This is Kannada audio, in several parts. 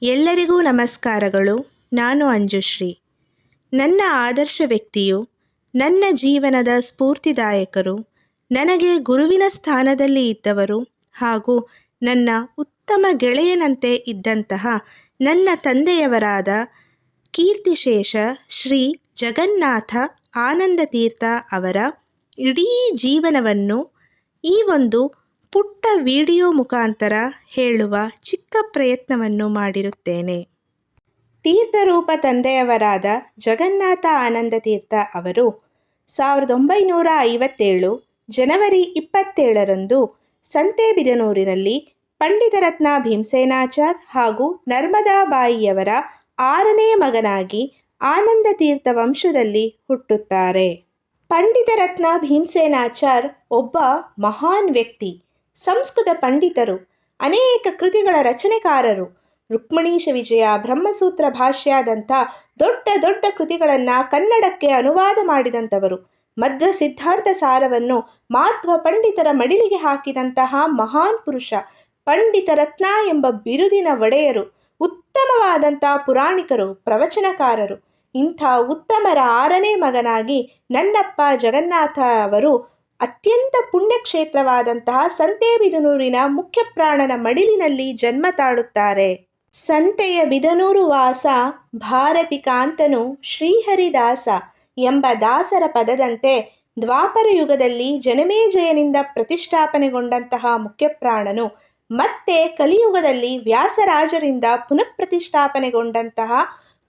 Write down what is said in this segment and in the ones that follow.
ಎಲ್ಲರಿಗೂ ನಮಸ್ಕಾರಗಳು. ನಾನು ಅಂಜುಶ್ರೀ. ನನ್ನ ಆದರ್ಶ ವ್ಯಕ್ತಿಯು, ನನ್ನ ಜೀವನದ ಸ್ಫೂರ್ತಿದಾಯಕರು, ನನಗೆ ಗುರುವಿನ ಸ್ಥಾನದಲ್ಲಿ ಇದ್ದವರು ಹಾಗೂ ನನ್ನ ಉತ್ತಮ ಗೆಳೆಯನಂತೆ ಇದ್ದಂತಹ ನನ್ನ ತಂದೆಯವರಾದ ಕೀರ್ತಿಶೇಷ ಶ್ರೀ ಜಗನ್ನಾಥ ಆನಂದ ತೀರ್ಥ ಅವರ ಇಡೀ ಜೀವನವನ್ನು ಈ ಒಂದು ಪುಟ್ಟ ವಿಡಿಯೋ ಮುಖಾಂತರ ಹೇಳುವ ಚಿಕ್ಕ ಪ್ರಯತ್ನವನ್ನು ಮಾಡಿರುತ್ತೇನೆ. ತೀರ್ಥರೂಪ ತಂದೆಯವರಾದ ಜಗನ್ನಾಥ ಆನಂದ ತೀರ್ಥ ಅವರು 1957 ಜನವರಿ 27ರಂದು ಸಂತೇಬಿದನೂರಿನಲ್ಲಿ ಪಂಡಿತರತ್ನ ಭೀಮಸೇನಾಚಾರ್ ಹಾಗೂ ನರ್ಮದಾಬಾಯಿಯವರ 6ನೇ ಮಗನಾಗಿ ಆನಂದ ತೀರ್ಥ ವಂಶದಲ್ಲಿ ಹುಟ್ಟುತ್ತಾರೆ. ಪಂಡಿತರತ್ನ ಭೀಮಸೇನಾಚಾರ್ ಒಬ್ಬ ಮಹಾನ್ ವ್ಯಕ್ತಿ, ಸಂಸ್ಕೃತ ಪಂಡಿತರು, ಅನೇಕ ಕೃತಿಗಳ ರಚನೆಕಾರರು. ರುಕ್ಮಿಣೀಶ ವಿಜಯ, ಬ್ರಹ್ಮಸೂತ್ರ ಭಾಷ್ಯಾದಂಥ ದೊಡ್ಡ ದೊಡ್ಡ ಕೃತಿಗಳನ್ನು ಕನ್ನಡಕ್ಕೆ ಅನುವಾದ ಮಾಡಿದಂಥವರು. ಮಧ್ವ ಸಿದ್ಧಾಂತ ಸಾರವನ್ನು ಮಾಧ್ವ ಪಂಡಿತರ ಮಡಿಲಿಗೆ ಹಾಕಿದಂತಹ ಮಹಾನ್ ಪುರುಷ. ಪಂಡಿತರತ್ನ ಎಂಬ ಬಿರುದಿನ ಒಡೆಯರು, ಉತ್ತಮವಾದಂಥ ಪುರಾಣಿಕರು, ಪ್ರವಚನಕಾರರು. ಇಂಥ ಉತ್ತಮರ 6ನೇ ಮಗನಾಗಿ ನನ್ನಪ್ಪ ಜಗನ್ನಾಥ ಅವರು ಅತ್ಯಂತ ಪುಣ್ಯಕ್ಷೇತ್ರವಾದಂತಹ ಸಂತೇಬಿದನೂರಿನ ಮುಖ್ಯಪ್ರಾಣನ ಮಡಿಲಿನಲ್ಲಿ ಜನ್ಮ ತಾಳುತ್ತಾರೆ. ಸಂತೆಯ ಬಿದನೂರು ವಾಸ ಭಾರತಿ ಕಾಂತನು ಶ್ರೀಹರಿದಾಸ ಎಂಬ ದಾಸರ ಪದದಂತೆ ದ್ವಾಪರ ಯುಗದಲ್ಲಿ ಜನಮೇಜಯನಿಂದ ಪ್ರತಿಷ್ಠಾಪನೆಗೊಂಡಂತಹ ಮುಖ್ಯಪ್ರಾಣನು ಮತ್ತೆ ಕಲಿಯುಗದಲ್ಲಿ ವ್ಯಾಸರಾಜರಿಂದ ಪುನಃ ಪ್ರತಿಷ್ಠಾಪನೆಗೊಂಡಂತಹ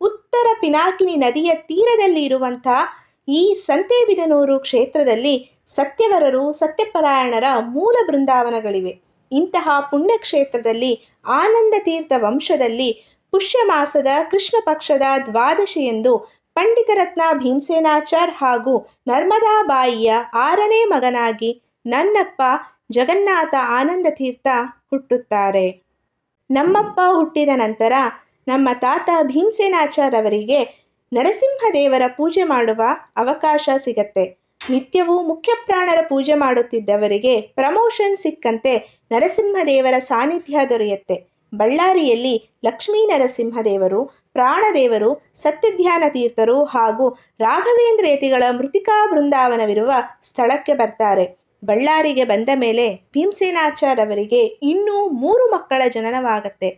ಉತ್ತರ ಪಿನಾಕಿನಿ ನದಿಯ ತೀರದಲ್ಲಿ ಇರುವಂತಹ ಈ ಸಂತೇಬಿದನೂರು ಕ್ಷೇತ್ರದಲ್ಲಿ ಸತ್ಯವರರು, ಸತ್ಯಪರಾಯಣರ ಮೂಲ ಬೃಂದಾವನಗಳಿವೆ. ಇಂತಹ ಪುಣ್ಯಕ್ಷೇತ್ರದಲ್ಲಿ ಆನಂದ ತೀರ್ಥ ವಂಶದಲ್ಲಿ ಪುಷ್ಯ ಮಾಸದ ಕೃಷ್ಣ ಪಕ್ಷದ ದ್ವಾದಶಿಯಂದು ಪಂಡಿತರತ್ನ ಭೀಮಸೇನಾಚಾರ್ ಹಾಗೂ ನರ್ಮದಾಬಾಯಿಯ 6ನೇ ಮಗನಾಗಿ ನನ್ನಪ್ಪ ಜಗನ್ನಾಥ ಆನಂದ ತೀರ್ಥ ಹುಟ್ಟುತ್ತಾರೆ. ನಮ್ಮಪ್ಪ ಹುಟ್ಟಿದ ನಂತರ ನಮ್ಮ ತಾತ ಭೀಮಸೇನಾಚಾರ್ ಅವರಿಗೆ ನರಸಿಂಹದೇವರ ಪೂಜೆ ಮಾಡುವ ಅವಕಾಶ ಸಿಗತ್ತೆ. ನಿತ್ಯವೂ ಮುಖ್ಯಪ್ರಾಣರ ಪೂಜೆ ಮಾಡುತ್ತಿದ್ದವರಿಗೆ ಪ್ರಮೋಷನ್ ಸಿಕ್ಕಂತೆ ನರಸಿಂಹದೇವರ ಸಾನ್ನಿಧ್ಯ ದೊರೆಯುತ್ತೆ. ಬಳ್ಳಾರಿಯಲ್ಲಿ ಲಕ್ಷ್ಮೀ ನರಸಿಂಹದೇವರು, ಪ್ರಾಣದೇವರು, ಸತ್ಯಧ್ಯಾನ ತೀರ್ಥರು ಹಾಗೂ ರಾಘವೇಂದ್ರ ಯತಿಗಳ ಮೃತಿಕಾ ಬೃಂದಾವನವಿರುವ ಸ್ಥಳಕ್ಕೆ ಬರ್ತಾರೆ. ಬಳ್ಳಾರಿಗೆ ಬಂದ ಮೇಲೆ ಭೀಮಸೇನಾಚಾರ್ ಅವರಿಗೆ ಇನ್ನೂ 3 ಮಕ್ಕಳ ಜನನವಾಗತ್ತೆ.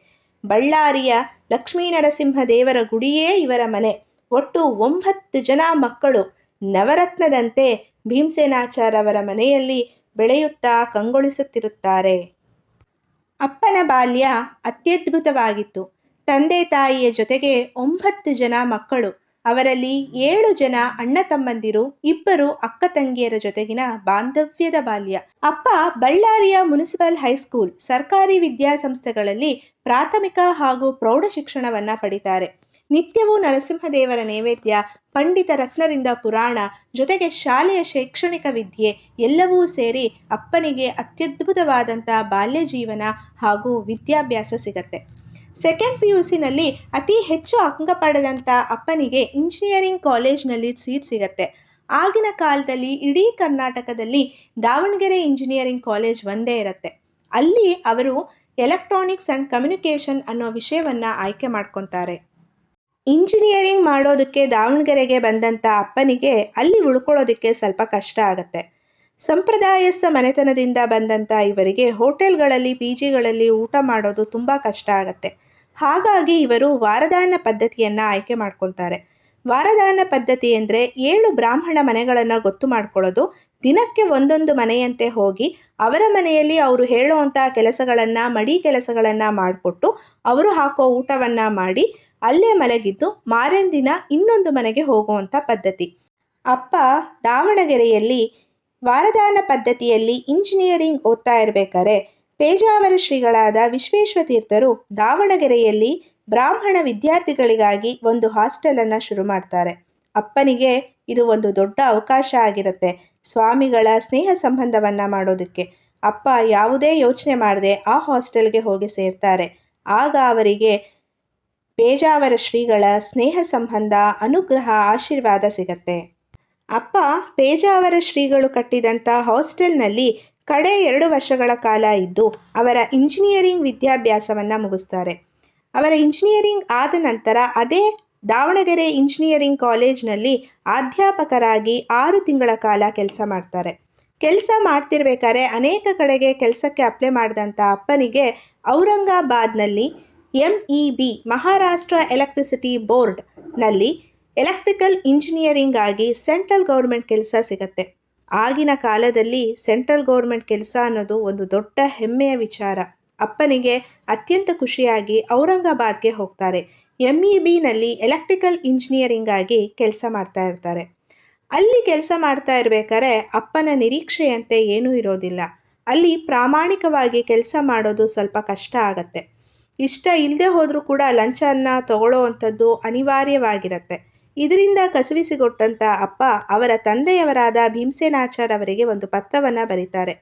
ಬಳ್ಳಾರಿಯ ಲಕ್ಷ್ಮೀ ನರಸಿಂಹದೇವರ ಗುಡಿಯೇ ಇವರ ಮನೆ. ಒಟ್ಟು 9 ಜನ ಮಕ್ಕಳು ನವರತ್ನದಂತೆ ಭೀಮಸೇನಾಚಾರ್ ಅವರ ಮನೆಯಲ್ಲಿ ಬೆಳೆಯುತ್ತಾ ಕಂಗೊಳಿಸುತ್ತಿರುತ್ತಾರೆ. ಅಪ್ಪನ ಬಾಲ್ಯ ಅತ್ಯದ್ಭುತವಾಗಿತ್ತು. ತಂದೆ ತಾಯಿಯ ಜೊತೆಗೆ 9 ಜನ ಮಕ್ಕಳು. ಅವರಲ್ಲಿ 7 ಜನ ಅಣ್ಣ ತಮ್ಮಂದಿರು, 2 ಅಕ್ಕ ತಂಗಿಯರ ಜೊತೆಗಿನ ಬಾಂಧವ್ಯದ ಬಾಲ್ಯ. ಅಪ್ಪ ಬಳ್ಳಾರಿಯ ಮುನಿಸಿಪಲ್ ಹೈಸ್ಕೂಲ್, ಸರ್ಕಾರಿ ವಿದ್ಯಾಸಂಸ್ಥೆಗಳಲ್ಲಿ ಪ್ರಾಥಮಿಕ ಹಾಗೂ ಪ್ರೌಢ ಶಿಕ್ಷಣವನ್ನು ಪಡಿತಾರೆ. ನಿತ್ಯವೂ ನರಸಿಂಹದೇವರ ನೈವೇದ್ಯ, ಪಂಡಿತ ರತ್ನರಿಂದ ಪುರಾಣ, ಜೊತೆಗೆ ಶಾಲೆಯ ಶೈಕ್ಷಣಿಕ ವಿದ್ಯೆ ಎಲ್ಲವೂ ಸೇರಿ ಅಪ್ಪನಿಗೆ ಅತ್ಯದ್ಭುತವಾದಂಥ ಬಾಲ್ಯ ಜೀವನ ಹಾಗೂ ವಿದ್ಯಾಭ್ಯಾಸ ಸಿಗತ್ತೆ. ಸೆಕೆಂಡ್ PUCನಲ್ಲಿ ಅತಿ ಹೆಚ್ಚು ಅಂಕ ಪಡೆದಂಥ ಅಪ್ಪನಿಗೆ ಇಂಜಿನಿಯರಿಂಗ್ ಕಾಲೇಜ್ನಲ್ಲಿ ಸೀಟ್ ಸಿಗತ್ತೆ. ಆಗಿನ ಕಾಲದಲ್ಲಿ ಇಡೀ ಕರ್ನಾಟಕದಲ್ಲಿ ದಾವಣಗೆರೆ ಇಂಜಿನಿಯರಿಂಗ್ ಕಾಲೇಜ್ ಒಂದೇ ಇರುತ್ತೆ. ಅಲ್ಲಿ ಅವರು ಎಲೆಕ್ಟ್ರಾನಿಕ್ಸ್ ಆ್ಯಂಡ್ ಕಮ್ಯುನಿಕೇಷನ್ ಅನ್ನೋ ವಿಷಯವನ್ನು ಆಯ್ಕೆ ಮಾಡ್ಕೊತಾರೆ. ಇಂಜಿನಿಯರಿಂಗ್ ಮಾಡೋದಕ್ಕೆ ದಾವಣಗೆರೆಗೆ ಬಂದಂಥ ಅಪ್ಪನಿಗೆ ಅಲ್ಲಿ ಉಳ್ಕೊಳ್ಳೋದಕ್ಕೆ ಸ್ವಲ್ಪ ಕಷ್ಟ ಆಗುತ್ತೆ. ಸಂಪ್ರದಾಯಸ್ಥ ಮನೆತನದಿಂದ ಬಂದಂಥ ಇವರಿಗೆ ಹೋಟೆಲ್ಗಳಲ್ಲಿ, PGಗಳಲ್ಲಿ ಊಟ ಮಾಡೋದು ತುಂಬ ಕಷ್ಟ ಆಗುತ್ತೆ. ಹಾಗಾಗಿ ಇವರು ವಾರದಾನ ಪದ್ಧತಿಯನ್ನು ಆಯ್ಕೆ ಮಾಡ್ಕೊತಾರೆ. ವಾರದಾನ ಪದ್ಧತಿ ಅಂದರೆ 7 ಬ್ರಾಹ್ಮಣ ಮನೆಗಳನ್ನು ಗೊತ್ತು ಮಾಡ್ಕೊಳ್ಳೋದು. ದಿನಕ್ಕೆ ಒಂದೊಂದು ಮನೆಯಂತೆ ಹೋಗಿ ಅವರ ಮನೆಯಲ್ಲಿ ಅವರು ಹೇಳುವಂಥ ಕೆಲಸಗಳನ್ನು, ಮಡಿ ಕೆಲಸಗಳನ್ನು ಮಾಡಿಕೊಟ್ಟು ಅವರು ಹಾಕೋ ಊಟವನ್ನು ಮಾಡಿ ಅಲ್ಲೇ ಮಲಗಿದ್ದು ಮಾರನೇ ದಿನ ಇನ್ನೊಂದು ಮನೆಗೆ ಹೋಗುವಂಥ ಪದ್ಧತಿ. ಅಪ್ಪ ದಾವಣಗೆರೆಯಲ್ಲಿ ವಾರದಾನ ಪದ್ಧತಿಯಲ್ಲಿ ಇಂಜಿನಿಯರಿಂಗ್ ಓದ್ತಾ ಇರಬೇಕಾದ್ರೆ ಪೇಜಾವರ ಶ್ರೀಗಳಾದ ವಿಶ್ವೇಶ್ವ ತೀರ್ಥರು ದಾವಣಗೆರೆಯಲ್ಲಿ ಬ್ರಾಹ್ಮಣ ವಿದ್ಯಾರ್ಥಿಗಳಿಗಾಗಿ ಒಂದು ಹಾಸ್ಟೆಲನ್ನು ಶುರು ಮಾಡ್ತಾರೆ. ಅಪ್ಪನಿಗೆ ಇದು ಒಂದು ದೊಡ್ಡ ಅವಕಾಶ ಆಗಿರುತ್ತೆ ಸ್ವಾಮಿಗಳ ಸ್ನೇಹ ಸಂಬಂಧವನ್ನು ಮಾಡೋದಕ್ಕೆ. ಅಪ್ಪ ಯಾವುದೇ ಯೋಚನೆ ಮಾಡದೆ ಆ ಹಾಸ್ಟೆಲ್ಗೆ ಹೋಗಿ ಸೇರ್ತಾರೆ. ಆಗ ಅವರಿಗೆ ಪೇಜಾವರ ಶ್ರೀಗಳ ಸ್ನೇಹ ಸಂಬಂಧ, ಅನುಗ್ರಹ, ಆಶೀರ್ವಾದ ಸಿಗತ್ತೆ. ಅಪ್ಪ ಪೇಜಾವರ ಶ್ರೀಗಳು ಕಟ್ಟಿದಂಥ ಹಾಸ್ಟೆಲ್ನಲ್ಲಿ ಕಡೆ 2 ವರ್ಷಗಳ ಕಾಲ ಇದ್ದು ಅವರ ಇಂಜಿನಿಯರಿಂಗ್ ವಿದ್ಯಾಭ್ಯಾಸವನ್ನು ಮುಗಿಸ್ತಾರೆ. ಅವರ ಇಂಜಿನಿಯರಿಂಗ್ ಆದ ನಂತರ ಅದೇ ದಾವಣಗೆರೆ ಇಂಜಿನಿಯರಿಂಗ್ ಕಾಲೇಜ್ನಲ್ಲಿ ಅಧ್ಯಾಪಕರಾಗಿ 6 ತಿಂಗಳ ಕಾಲ ಕೆಲಸ ಮಾಡ್ತಾರೆ. ಕೆಲಸ ಮಾಡ್ತಿರ್ಬೇಕಾದ್ರೆ ಅನೇಕ ಕಡೆಗೆ ಕೆಲಸಕ್ಕೆ ಅಪ್ಲೈ ಮಾಡಿದಂಥ ಅಪ್ಪನಿಗೆ ಔರಂಗಾಬಾದ್ನಲ್ಲಿ MEB ಮಹಾರಾಷ್ಟ್ರ ಎಲೆಕ್ಟ್ರಿಸಿಟಿ ಬೋರ್ಡ್ನಲ್ಲಿ ಎಲೆಕ್ಟ್ರಿಕಲ್ ಇಂಜಿನಿಯರಿಂಗ್ ಆಗಿ ಸೆಂಟ್ರಲ್ ಗೌರ್ಮೆಂಟ್ ಕೆಲಸ ಸಿಗತ್ತೆ. ಆಗಿನ ಕಾಲದಲ್ಲಿ ಸೆಂಟ್ರಲ್ ಗೌರ್ಮೆಂಟ್ ಕೆಲಸ ಅನ್ನೋದು ಒಂದು ದೊಡ್ಡ ಹೆಮ್ಮೆಯ ವಿಚಾರ. ಅಪ್ಪನಿಗೆ ಅತ್ಯಂತ ಖುಷಿಯಾಗಿ ಔರಂಗಾಬಾದ್ಗೆ ಹೋಗ್ತಾರೆ. MEBನಲ್ಲಿ ಎಲೆಕ್ಟ್ರಿಕಲ್ ಇಂಜಿನಿಯರಿಂಗ್ ಆಗಿ ಕೆಲಸ ಮಾಡ್ತಾ ಇರ್ತಾರೆ. ಅಲ್ಲಿ ಕೆಲಸ ಮಾಡ್ತಾ ಇರ್ಬೇಕಾದ್ರೆ ಅಪ್ಪನ ನಿರೀಕ್ಷೆಯಂತೆ ಏನೂ ಇರೋದಿಲ್ಲ. ಅಲ್ಲಿ ಪ್ರಾಮಾಣಿಕವಾಗಿ ಕೆಲಸ ಮಾಡೋದು ಸ್ವಲ್ಪ ಕಷ್ಟ ಆಗತ್ತೆ. ಇಷ್ಟ ಇಲ್ಲದೆ ಹೋದರೂ ಕೂಡ ಲಂಚನ ತಗೊಳ್ಳೋ ಅಂಥದ್ದು ಅನಿವಾರ್ಯವಾಗಿರುತ್ತೆ. ಇದರಿಂದ ಕಸವಿಸಿಗೊಟ್ಟಂಥ ಅಪ್ಪ ಅವರ ತಂದೆಯವರಾದ ಭೀಮಸೇನಾಚಾರ್ ಅವರಿಗೆ ಒಂದು ಪತ್ರವನ್ನು ಬರೀತಾರೆ.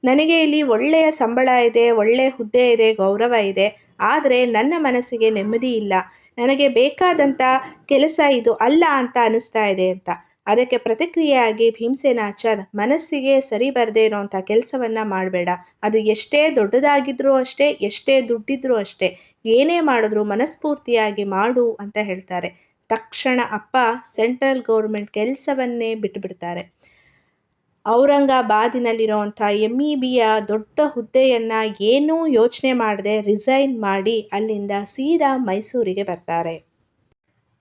ನನಗೆ ಇಲ್ಲಿ ಒಳ್ಳೆಯ ಸಂಬಳ ಇದೆ, ಒಳ್ಳೆಯ ಹುದ್ದೆ ಇದೆ, ಗೌರವ ಇದೆ. ಆದರೆ ನನ್ನ ಮನಸ್ಸಿಗೆ ನೆಮ್ಮದಿ ಇಲ್ಲ. ನನಗೆ ಬೇಕಾದಂಥ ಕೆಲಸ ಇದು ಅಲ್ಲ ಅಂತ ಅನಿಸ್ತಾ ಇದೆ ಅಂತ. ಅದಕ್ಕೆ ಪ್ರತಿಕ್ರಿಯೆಯಾಗಿ ಭೀಮಸೇನಾಚಾರ್, ಮನಸ್ಸಿಗೆ ಸರಿ ಬರದೇ ಇರೋವಂಥ ಕೆಲಸವನ್ನು ಮಾಡಬೇಡ. ಅದು ಎಷ್ಟೇ ದೊಡ್ಡದಾಗಿದ್ರೂ ಅಷ್ಟೇ, ಎಷ್ಟೇ ದುಡ್ಡಿದ್ರೂ ಅಷ್ಟೇ, ಏನೇ ಮಾಡಿದ್ರೂ ಮನಸ್ಫೂರ್ತಿಯಾಗಿ ಮಾಡು ಅಂತ ಹೇಳ್ತಾರೆ. ತಕ್ಷಣ ಅಪ್ಪ ಸೆಂಟ್ರಲ್ ಗೌರ್ಮೆಂಟ್ ಕೆಲಸವನ್ನೇ ಬಿಟ್ಟುಬಿಡ್ತಾರೆ. ಔರಂಗಾಬಾದಿನಲ್ಲಿರುವಂಥ MEBಯ ದೊಡ್ಡ ಹುದ್ದೆಯನ್ನು ಏನೂ ಯೋಚನೆ ಮಾಡದೆ ರಿಸೈನ್ ಮಾಡಿ ಅಲ್ಲಿಂದ ಸೀದಾ ಮೈಸೂರಿಗೆ ಬರ್ತಾರೆ.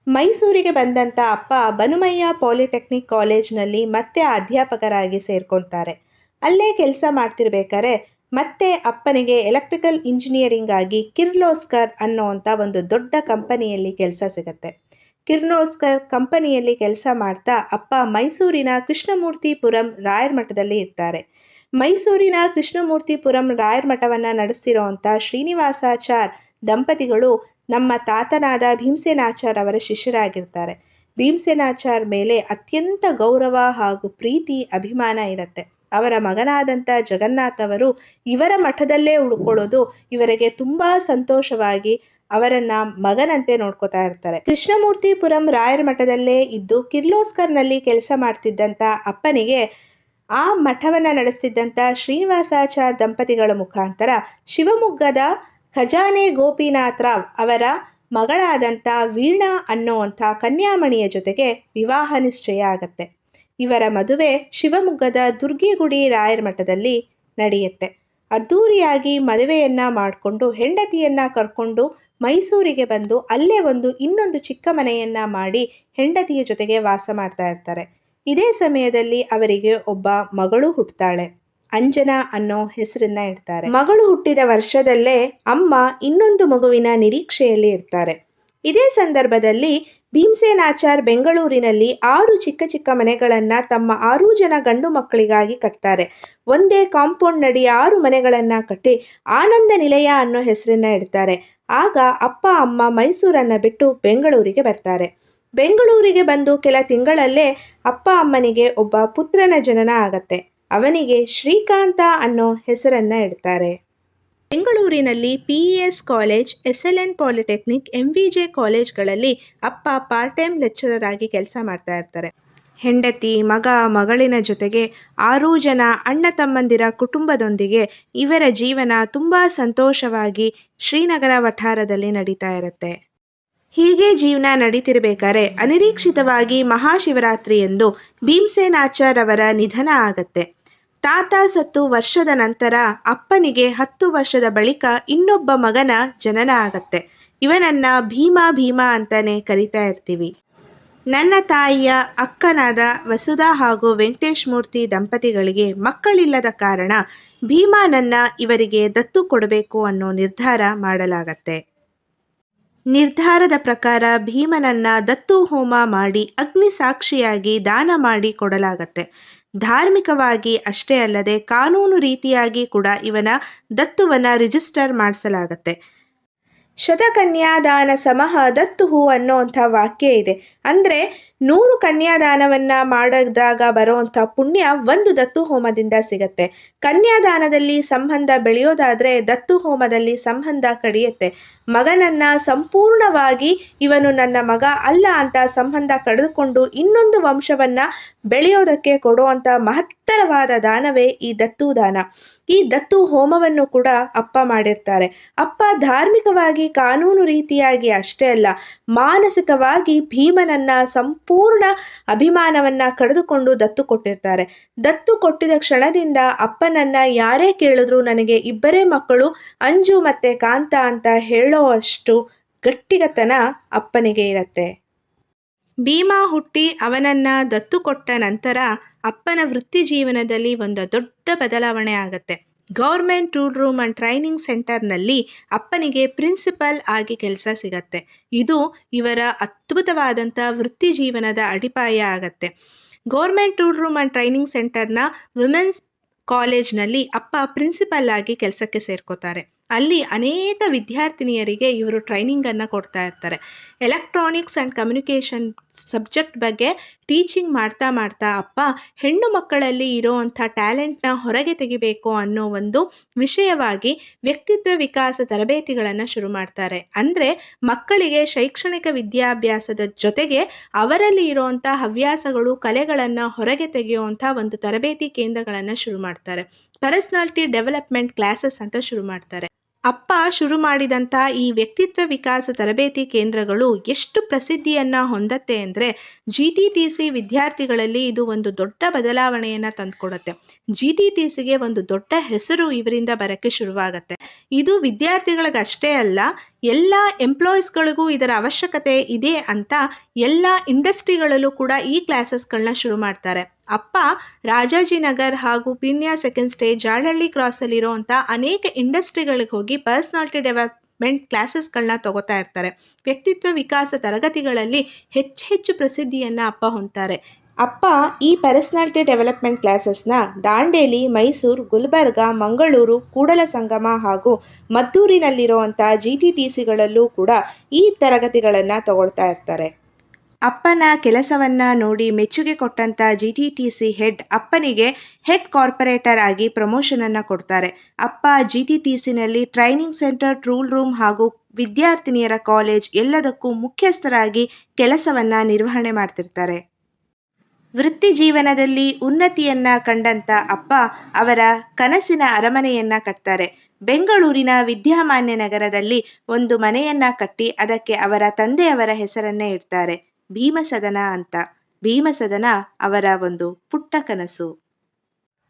ಮೈಸೂರಿಗೆ ಬಂದಂಥ ಅಪ್ಪ ಬನುಮಯ್ಯ ಪಾಲಿಟೆಕ್ನಿಕ್ ಕಾಲೇಜ್ನಲ್ಲಿ ಮತ್ತೆ ಅಧ್ಯಾಪಕರಾಗಿ ಸೇರ್ಕೊತಾರೆ. ಅಲ್ಲೇ ಕೆಲಸ ಮಾಡ್ತಿರ್ಬೇಕಾದ್ರೆ ಮತ್ತೆ ಅಪ್ಪನಿಗೆ ಎಲೆಕ್ಟ್ರಿಕಲ್ ಇಂಜಿನಿಯರಿಂಗ್ ಆಗಿ ಕಿರ್ಲೋಸ್ಕರ್ ಅನ್ನೋವಂಥ ಒಂದು ದೊಡ್ಡ ಕಂಪನಿಯಲ್ಲಿ ಕೆಲಸ ಸಿಗತ್ತೆ. ಕಿರ್ಲೋಸ್ಕರ್ ಕಂಪನಿಯಲ್ಲಿ ಕೆಲಸ ಮಾಡ್ತಾ ಅಪ್ಪ ಮೈಸೂರಿನ ಕೃಷ್ಣಮೂರ್ತಿಪುರಂ ರಾಯರ ಮಠದಲ್ಲಿ ಇರ್ತಾರೆ. ಮೈಸೂರಿನ ಕೃಷ್ಣಮೂರ್ತಿಪುರಂ ರಾಯರ ಮಠವನ್ನು ನಡೆಸ್ತಿರೋವಂಥ ಶ್ರೀನಿವಾಸಾಚಾರ್ ದಂಪತಿಗಳು ನಮ್ಮ ತಾತನಾದ ಭೀಮಸೇನಾಚಾರ್ ಅವರ ಶಿಷ್ಯರಾಗಿರ್ತಾರೆ. ಭೀಮಸೇನಾಚಾರ್ ಮೇಲೆ ಅತ್ಯಂತ ಗೌರವ ಹಾಗೂ ಪ್ರೀತಿ ಅಭಿಮಾನ ಇರುತ್ತೆ. ಅವರ ಮಗನಾದಂಥ ಜಗನ್ನಾಥ್ ಅವರು ಇವರ ಮಠದಲ್ಲೇ ಉಳ್ಕೊಳ್ಳೋದು ಇವರಿಗೆ ತುಂಬ ಸಂತೋಷವಾಗಿ ಅವರನ್ನ ಮಗನಂತೆ ನೋಡ್ಕೋತಾ ಇರ್ತಾರೆ. ಕೃಷ್ಣಮೂರ್ತಿಪುರಂ ರಾಯರ ಮಠದಲ್ಲೇ ಇದ್ದು ಕಿರ್ಲೋಸ್ಕರ್ನಲ್ಲಿ ಕೆಲಸ ಮಾಡ್ತಿದ್ದಂಥ ಅಪ್ಪನಿಗೆ ಆ ಮಠವನ್ನು ನಡೆಸ್ತಿದ್ದಂಥ ಶ್ರೀನಿವಾಸಾಚಾರ್ ದಂಪತಿಗಳ ಮುಖಾಂತರ ಶಿವಮೊಗ್ಗದ ಖಜಾನೆ ಗೋಪಿನಾಥ್ ರಾವ್ ಅವರ ಮಗಳಾದಂಥ ವೀಣಾ ಅನ್ನೋವಂಥ ಕನ್ಯಾಮಣಿಯ ಜೊತೆಗೆ ವಿವಾಹ ನಿಶ್ಚಯ ಆಗತ್ತೆ. ಇವರ ಮದುವೆ ಶಿವಮೊಗ್ಗದ ದುರ್ಗಿಗುಡಿ ರಾಯರ ಮಠದಲ್ಲಿ ನಡೆಯುತ್ತೆ. ಅದ್ಧೂರಿಯಾಗಿ ಮದುವೆಯನ್ನು ಮಾಡಿಕೊಂಡು ಹೆಂಡತಿಯನ್ನು ಕರ್ಕೊಂಡು ಮೈಸೂರಿಗೆ ಬಂದು ಅಲ್ಲೇ ಇನ್ನೊಂದು ಚಿಕ್ಕ ಮನೆಯನ್ನು ಮಾಡಿ ಹೆಂಡತಿಯ ಜೊತೆಗೆ ವಾಸ ಮಾಡ್ತಾ ಇರ್ತಾರೆ. ಇದೇ ಸಮಯದಲ್ಲಿ ಅವರಿಗೆ ಒಬ್ಬ ಮಗಳು ಹುಟ್ಟುತ್ತಾಳೆ. ಅಂಜನಾ ಅನ್ನೋ ಹೆಸರನ್ನ ಇಡ್ತಾರೆ. ಮಗಳು ಹುಟ್ಟಿದ ವರ್ಷದಲ್ಲೇ ಅಮ್ಮ ಇನ್ನೊಂದು ಮಗುವಿನ ನಿರೀಕ್ಷೆಯಲ್ಲಿ ಇರ್ತಾರೆ. ಇದೇ ಸಂದರ್ಭದಲ್ಲಿ ಭೀಮಸೇನಾಚಾರ್ ಬೆಂಗಳೂರಿನಲ್ಲಿ 6 ಚಿಕ್ಕ ಚಿಕ್ಕ ಮನೆಗಳನ್ನು ತಮ್ಮ 6 ಜನ ಗಂಡು ಮಕ್ಕಳಿಗಾಗಿ ಕಟ್ತಾರೆ. ಒಂದೇ ಕಾಂಪೌಂಡ್ ನಡಿ 6 ಮನೆಗಳನ್ನು ಕಟ್ಟಿ ಆನಂದ ನಿಲಯ ಅನ್ನೋ ಹೆಸರನ್ನ ಇಡ್ತಾರೆ. ಆಗ ಅಪ್ಪ ಅಮ್ಮ ಮೈಸೂರನ್ನು ಬಿಟ್ಟು ಬೆಂಗಳೂರಿಗೆ ಬರ್ತಾರೆ. ಬೆಂಗಳೂರಿಗೆ ಬಂದು ಕೆಲ ತಿಂಗಳಲ್ಲೇ ಅಪ್ಪ ಅಮ್ಮನಿಗೆ ಒಬ್ಬ ಪುತ್ರನ ಜನನ ಆಗತ್ತೆ. ಅವನಿಗೆ ಶ್ರೀಕಾಂತ ಅನ್ನೋ ಹೆಸರನ್ನ ಇಡ್ತಾರೆ. ಬೆಂಗಳೂರಿನಲ್ಲಿ PES college, SLN polytechnic, MVJ ಕಾಲೇಜ್ಗಳಲ್ಲಿ ಅಪ್ಪ ಪಾರ್ಟ್ ಟೈಮ್ ಲೆಕ್ಚರರ್ ಆಗಿ ಕೆಲಸ ಮಾಡ್ತಾ ಇರ್ತಾರೆ. ಹೆಂಡತಿ, ಮಗ, ಮಗಳಿನ ಜೊತೆಗೆ 6 ಜನ ಅಣ್ಣ ತಮ್ಮಂದಿರ ಕುಟುಂಬದೊಂದಿಗೆ ಇವರ ಜೀವನ ತುಂಬ ಸಂತೋಷವಾಗಿ ಶ್ರೀನಗರ ವಠಾರದಲ್ಲಿ ನಡೀತಾ ಇರುತ್ತೆ. ಹೀಗೆ ಜೀವನ ನಡೀತಿರ್ಬೇಕಾದ್ರೆ ಅನಿರೀಕ್ಷಿತವಾಗಿ ಮಹಾಶಿವರಾತ್ರಿಯಂದು ಭೀಮಸೇನಾಚಾರ್ ಅವರ ನಿಧನ ಆಗತ್ತೆ. ತಾತ ಸತ್ತು ವರ್ಷದ ನಂತರ ಅಪ್ಪನಿಗೆ 10 ವರ್ಷದ ಬಳಿಕ ಇನ್ನೊಬ್ಬ ಮಗನ ಜನನ ಆಗತ್ತೆ. ಇವನನ್ನ ಭೀಮ ಅಂತಾನೆ ಕರಿತಾ ಇರ್ತೀವಿ. ನನ್ನ ತಾಯಿಯ ಅಕ್ಕನಾದ ವಸುಧಾ ಹಾಗೂ ವೆಂಕಟೇಶ್ ಮೂರ್ತಿ ದಂಪತಿಗಳಿಗೆ ಮಕ್ಕಳಿಲ್ಲದ ಕಾರಣ ಭೀಮನನ್ನ ಇವರಿಗೆ ದತ್ತು ಕೊಡಬೇಕು ಅನ್ನೋ ನಿರ್ಧಾರ ಮಾಡಲಾಗತ್ತೆ. ನಿರ್ಧಾರದ ಪ್ರಕಾರ ಭೀಮನನ್ನ ದತ್ತು ಹೋಮ ಮಾಡಿ ಅಗ್ನಿ ಸಾಕ್ಷಿಯಾಗಿ ದಾನ ಮಾಡಿ ಕೊಡಲಾಗತ್ತೆ. ಧಾರ್ಮಿಕವಾಗಿ ಅಷ್ಟೇ ಅಲ್ಲದೆ ಕಾನೂನು ರೀತಿಯಾಗಿ ಕೂಡ ಇವನ ದತ್ತುವನ್ನು ರಿಜಿಸ್ಟರ್ ಮಾಡಿಸಲಾಗತ್ತೆ. ಶತಕನ್ಯಾದಾನ ಸಮಃ ದತ್ತುಹು ಅನ್ನೋಂಥ ವಾಕ್ಯ ಇದೆ. ಅಂದರೆ 100 ಕನ್ಯಾದಾನವನ್ನು ಮಾಡಿದಾಗ ಬರುವಂಥ ಪುಣ್ಯ ಒಂದು ದತ್ತು ಹೋಮದಿಂದ ಸಿಗತ್ತೆ. ಕನ್ಯಾದಾನದಲ್ಲಿ ಸಂಬಂಧ ಬೆಳೆಯೋದಾದರೆ ದತ್ತು ಹೋಮದಲ್ಲಿ ಸಂಬಂಧ ಕಡಿಯುತ್ತೆ. ಮಗನನ್ನು ಸಂಪೂರ್ಣವಾಗಿ ಇವನು ನನ್ನ ಮಗ ಅಲ್ಲ ಅಂತ ಸಂಬಂಧ ಕಡಿದುಕೊಂಡು ಇನ್ನೊಂದು ವಂಶವನ್ನು ಬೆಳೆಯೋದಕ್ಕೆ ಕೊಡುವಂಥ ಮಹತ್ತರವಾದ ದಾನವೇ ಈ ದತ್ತು ದಾನ. ಈ ದತ್ತು ಹೋಮವನ್ನು ಕೂಡ ಅಪ್ಪ ಮಾಡಿರ್ತಾರೆ. ಅಪ್ಪ ಧಾರ್ಮಿಕವಾಗಿ ಕಾನೂನು ರೀತಿಯಾಗಿ ಅಷ್ಟೇ ಅಲ್ಲ, ಮಾನಸಿಕವಾಗಿ ಭೀಮನನ್ನ ಸಂಪೂರ್ಣ ಅಭಿಮಾನವನ್ನ ಕಳೆದುಕೊಂಡು ದತ್ತು ಕೊಟ್ಟಿರ್ತಾರೆ. ದತ್ತು ಕೊಟ್ಟಿದ ಕ್ಷಣದಿಂದ ಅಪ್ಪನನ್ನ ಯಾರೇ ಕೇಳಿದ್ರು ನನಗೆ ಇಬ್ಬರೇ ಮಕ್ಕಳು ಅಂಜು ಮತ್ತೆ ಕಾಂತ ಅಂತ ಹೇಳೋವಷ್ಟು ಗಟ್ಟಿಗತನ ಅಪ್ಪನಿಗೆ ಇರತ್ತೆ. ಭೀಮ ಹುಟ್ಟಿ ಅವನನ್ನು ದತ್ತು ಕೊಟ್ಟ ನಂತರ ಅಪ್ಪನ ವೃತ್ತಿ ಜೀವನದಲ್ಲಿ ಒಂದು ದೊಡ್ಡ ಬದಲಾವಣೆ ಆಗುತ್ತೆ. Government tool room and training ಸೆಂಟರ್ನಲ್ಲಿ ಅಪ್ಪನಿಗೆ ಪ್ರಿನ್ಸಿಪಲ್ ಆಗಿ ಕೆಲಸ ಸಿಗತ್ತೆ. ಇದು ಇವರ ಅದ್ಭುತವಾದಂಥ ವೃತ್ತಿ ಜೀವನದ ಅಡಿಪಾಯ ಆಗತ್ತೆ. Government tool room and training ಸೆಂಟರ್ನ ವಿಮೆನ್ಸ್ ಕಾಲೇಜ್ನಲ್ಲಿ ಅಪ್ಪ ಪ್ರಿನ್ಸಿಪಲ್ ಆಗಿ ಕೆಲಸಕ್ಕೆ ಸೇರ್ಕೋತಾರೆ. ಅಲ್ಲಿ ಅನೇಕ ವಿದ್ಯಾರ್ಥಿನಿಯರಿಗೆ ಇವರು ಟ್ರೈನಿಂಗನ್ನು ಕೊಡ್ತಾ ಇರ್ತಾರೆ. ಎಲೆಕ್ಟ್ರಾನಿಕ್ಸ್ ಆ್ಯಂಡ್ ಕಮ್ಯುನಿಕೇಷನ್ ಸಬ್ಜೆಕ್ಟ್ ಬಗ್ಗೆ ಟೀಚಿಂಗ್ ಮಾಡ್ತಾ ಮಾಡ್ತಾ ಅಪ್ಪ ಹೆಣ್ಣು ಮಕ್ಕಳಲ್ಲಿ ಇರೋವಂಥ ಟ್ಯಾಲೆಂಟ್ನ ಹೊರಗೆ ತೆಗಿಬೇಕು ಅನ್ನೋ ಒಂದು ವಿಷಯವಾಗಿ ವ್ಯಕ್ತಿತ್ವ ವಿಕಾಸ ತರಬೇತಿಗಳನ್ನು ಶುರು ಮಾಡ್ತಾರೆ. ಅಂದರೆ ಮಕ್ಕಳಿಗೆ ಶೈಕ್ಷಣಿಕ ವಿದ್ಯಾಭ್ಯಾಸದ ಜೊತೆಗೆ ಅವರಲ್ಲಿ ಇರುವಂಥ ಹವ್ಯಾಸಗಳು ಕಲೆಗಳನ್ನು ಹೊರಗೆ ತೆಗೆಯುವಂಥ ಒಂದು ತರಬೇತಿ ಕೇಂದ್ರಗಳನ್ನು ಶುರು ಮಾಡ್ತಾರೆ. ಪರ್ಸನಾಲಿಟಿ ಡೆವಲಪ್ಮೆಂಟ್ ಕ್ಲಾಸಸ್ ಅಂತ ಶುರು ಮಾಡ್ತಾರೆ. ಅಪ್ಪ ಶುರು ಮಾಡಿದಂಥ ಈ ವ್ಯಕ್ತಿತ್ವ ವಿಕಾಸ ತರಬೇತಿ ಕೇಂದ್ರಗಳು ಎಷ್ಟು ಪ್ರಸಿದ್ಧಿಯನ್ನು ಹೊಂದತ್ತೆ ಅಂದರೆ GTTC ವಿದ್ಯಾರ್ಥಿಗಳಲ್ಲಿ ಇದು ಒಂದು ದೊಡ್ಡ ಬದಲಾವಣೆಯನ್ನು ತಂದುಕೊಡುತ್ತೆ. GTTCಗೆ ಒಂದು ದೊಡ್ಡ ಹೆಸರು ಇವರಿಂದ ಬರೋಕ್ಕೆ ಶುರುವಾಗುತ್ತೆ. ಇದು ವಿದ್ಯಾರ್ಥಿಗಳಿಗಷ್ಟೇ ಅಲ್ಲ, ಎಲ್ಲ ಎಂಪ್ಲಾಯೀಸ್ಗಳಿಗೂ ಇದರ ಅವಶ್ಯಕತೆ ಇದೆ ಅಂತ ಎಲ್ಲ ಇಂಡಸ್ಟ್ರಿಗಳಲ್ಲೂ ಕೂಡ ಈ ಕ್ಲಾಸಸ್ಗಳನ್ನ ಶುರು ಮಾಡ್ತಾರೆ. ಅಪ್ಪ ರಾಜಾಜಿನಗರ್ ಹಾಗೂ ಪೀಣ್ಯ ಸೆಕೆಂಡ್ ಸ್ಟೇಜ್ ಜಾಳಹಳ್ಳಿ ಕ್ರಾಸಲ್ಲಿರುವಂಥ ಅನೇಕ ಇಂಡಸ್ಟ್ರಿಗಳಿಗೆ ಹೋಗಿ ಪರ್ಸನಾಲಿಟಿ ಡೆವಲಪ್ಮೆಂಟ್ ಕ್ಲಾಸಸ್ಗಳನ್ನ ತಗೋತಾ ಇರ್ತಾರೆ. ವ್ಯಕ್ತಿತ್ವ ವಿಕಾಸ ತರಗತಿಗಳಲ್ಲಿ ಹೆಚ್ಚು ಪ್ರಸಿದ್ಧಿಯನ್ನು ಅಪ್ಪ ಹೊಂದ್ತಾರೆ. ಅಪ್ಪ ಈ ಪರ್ಸನಾಲಿಟಿ ಡೆವಲಪ್ಮೆಂಟ್ ಕ್ಲಾಸಸ್ನ ದಾಂಡೇಲಿ, ಮೈಸೂರು, ಗುಲ್ಬರ್ಗ, ಮಂಗಳೂರು, ಕೂಡಲ ಸಂಗಮ ಹಾಗೂ ಮದ್ದೂರಿನಲ್ಲಿರುವಂಥ GTTCಗಳಲ್ಲೂ ಕೂಡ ಈ ತರಗತಿಗಳನ್ನು ತಗೊಳ್ತಾ ಇರ್ತಾರೆ. ಅಪ್ಪನ ಕೆಲಸವನ್ನು ನೋಡಿ ಮೆಚ್ಚುಗೆ ಕೊಟ್ಟಂಥ GTTC ಹೆಡ್ ಅಪ್ಪನಿಗೆ ಹೆಡ್ ಕಾರ್ಪೊರೇಟರ್ ಆಗಿ ಪ್ರಮೋಷನನ್ನು ಕೊಡ್ತಾರೆ. ಅಪ್ಪ GTTCನಲ್ಲಿ ಟ್ರೈನಿಂಗ್ ಸೆಂಟರ್, ಟ್ರೂಲ್ ರೂಮ್ ಹಾಗೂ ವಿದ್ಯಾರ್ಥಿನಿಯರ ಕಾಲೇಜ್ ಎಲ್ಲದಕ್ಕೂ ಮುಖ್ಯಸ್ಥರಾಗಿ ಕೆಲಸವನ್ನು ನಿರ್ವಹಣೆ ಮಾಡ್ತಿರ್ತಾರೆ. ವೃತ್ತಿ ಜೀವನದಲ್ಲಿ ಉನ್ನತಿಯನ್ನು ಕಂಡಂಥ ಅಪ್ಪ ಅವರ ಕನಸಿನ ಅರಮನೆಯನ್ನು ಕಟ್ತಾರೆ. ಬೆಂಗಳೂರಿನ ವಿದ್ಯಾಮಾನ್ಯ ನಗರದಲ್ಲಿ ಒಂದು ಮನೆಯನ್ನು ಕಟ್ಟಿ ಅದಕ್ಕೆ ಅವರ ತಂದೆಯವರ ಹೆಸರನ್ನೇ ಇಡ್ತಾರೆ, ಭೀಮಸದನ ಅಂತ. ಭೀಮಸದನ ಅವರ ಒಂದು ಪುಟ್ಟ ಕನಸು.